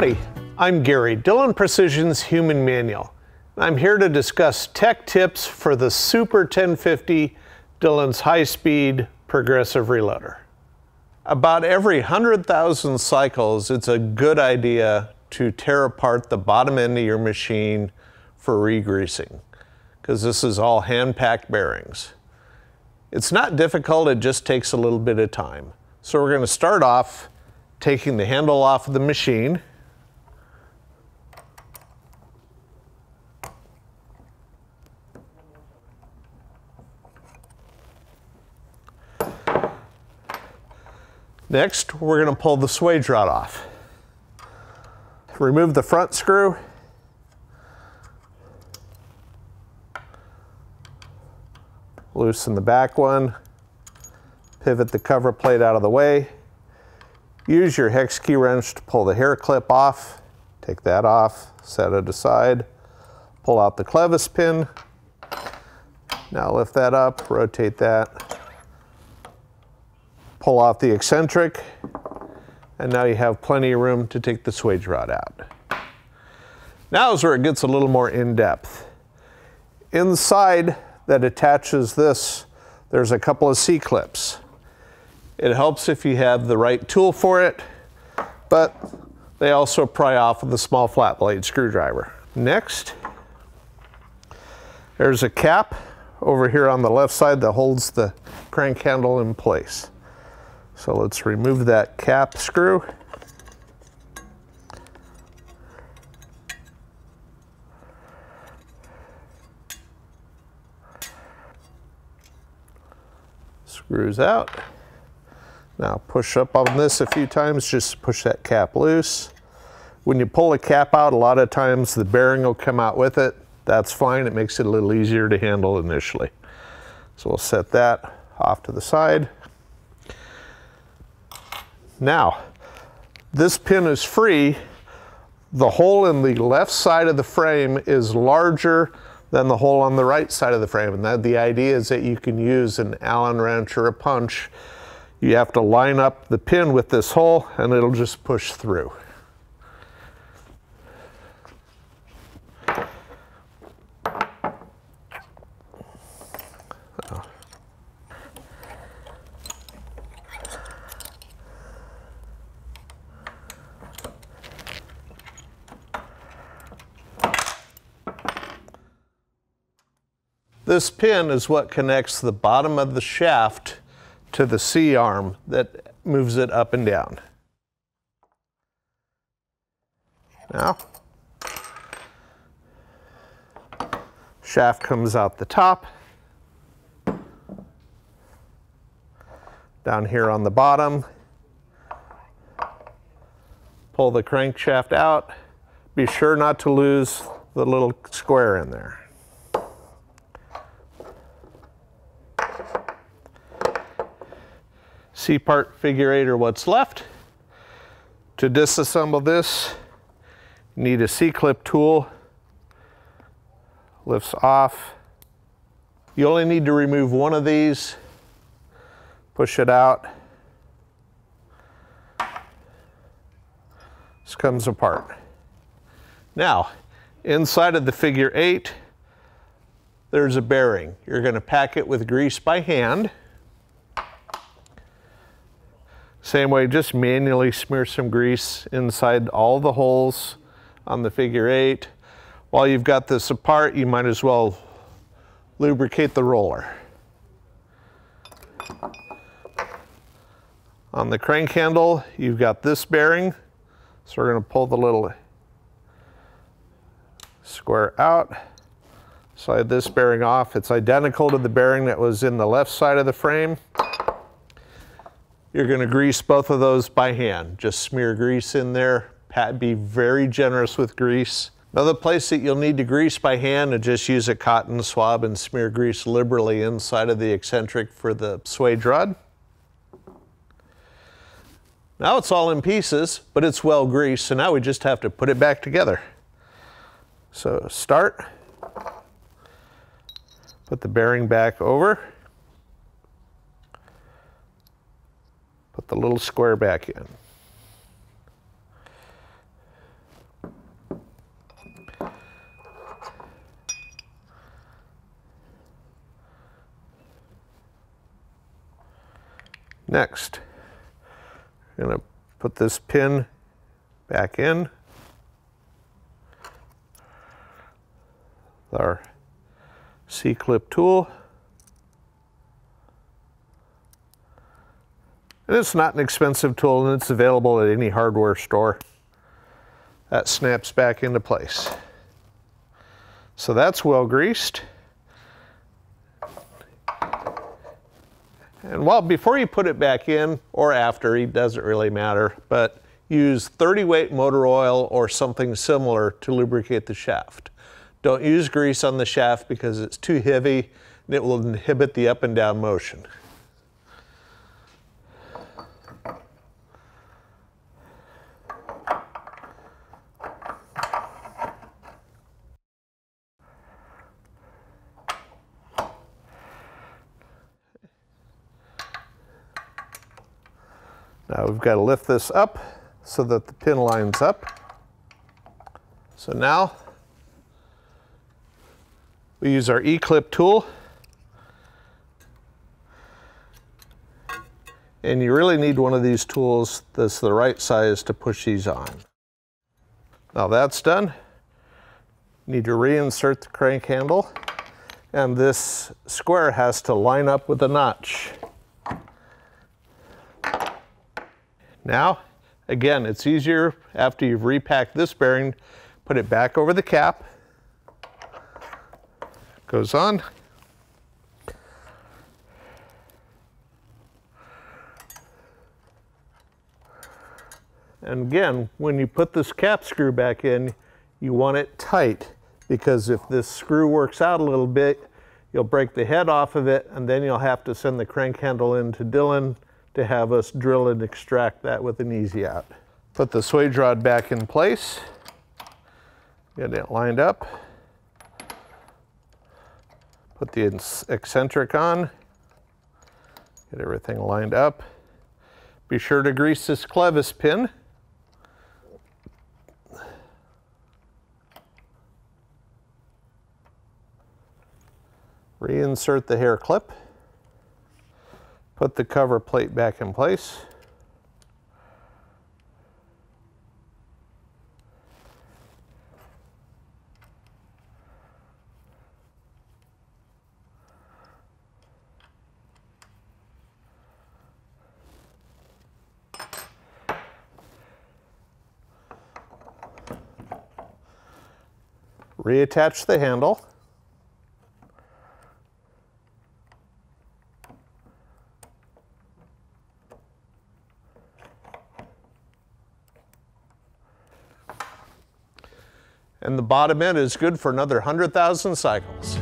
Howdy, I'm Gary, Dillon Precision's Human Manual. I'm here to discuss tech tips for the Super 1050 Dillon's high-speed progressive reloader. About every 100,000 cycles, it's a good idea to tear apart the bottom end of your machine for re-greasing, because this is all hand-packed bearings. It's not difficult, it just takes a little bit of time. So we're going to start off taking the handle off of the machine. Next, we're going to pull the swage rod off. Remove the front screw. Loosen the back one. Pivot the cover plate out of the way. Use your hex key wrench to pull the hair clip off. Take that off, set it aside. Pull out the clevis pin. Now lift that up, rotate that. Pull off the eccentric, and now you have plenty of room to take the swage rod out. Now is where it gets a little more in-depth. Inside that attaches this, there's a couple of C-clips. It helps if you have the right tool for it, but they also pry off with a small flat blade screwdriver. Next, there's a cap over here on the left side that holds the crank handle in place. So let's remove that cap screw. Screws out. Now push up on this a few times, just push that cap loose. When you pull the cap out, a lot of times the bearing will come out with it. That's fine, it makes it a little easier to handle initially. So we'll set that off to the side. Now, this pin is free. The hole in the left side of the frame is larger than the hole on the right side of the frame. And the idea is that you can use an Allen wrench or a punch. You have to line up the pin with this hole and it'll just push through. This pin is what connects the bottom of the shaft to the C-arm that moves it up and down. Now, shaft comes out the top. Down here on the bottom, pull the crankshaft out. Be sure not to lose the little square in there. C-part figure 8 are what's left. To disassemble this, you need a C-clip tool. Lifts off. You only need to remove one of these. Push it out. This comes apart. Now, inside of the figure 8, there's a bearing. You're going to pack it with grease by hand. Same way, just manually smear some grease inside all the holes on the figure 8. While you've got this apart, you might as well lubricate the roller. On the crank handle, you've got this bearing. So we're going to pull the little square out, slide this bearing off. It's identical to the bearing that was in the left side of the frame. You're going to grease both of those by hand. Just smear grease in there. Be very generous with grease. Another place that you'll need to grease by hand is just use a cotton swab and smear grease liberally inside of the eccentric for the swage rod. Now it's all in pieces, but it's well greased, so now we just have to put it back together. So start, put the bearing back over, put the little square back in. Next, I'm going to put this pin back in. Our C-clip tool. And it's not an expensive tool, and it's available at any hardware store. That snaps back into place. So that's well greased. And before you put it back in, or after, it doesn't really matter, but use 30-weight motor oil or something similar to lubricate the shaft. Don't use grease on the shaft because it's too heavy and it will inhibit the up and down motion. Now we've got to lift this up so that the pin lines up. So now we use our E-clip tool. And you really need one of these tools that's the right size to push these on. Now that's done. You need to reinsert the crank handle, and this square has to line up with the notch. Now, again, it's easier after you've repacked this bearing, put it back over the cap. Goes on. And again, when you put this cap screw back in, you want it tight, because if this screw works out a little bit, you'll break the head off of it, and then you'll have to send the crank handle into Dillon to have us drill and extract that with an easy out. Put the swage rod back in place. Get it lined up. Put the eccentric on. Get everything lined up. Be sure to grease this clevis pin. Reinsert the hair clip. Put the cover plate back in place. Reattach the handle. And the bottom end is good for another 100,000 cycles.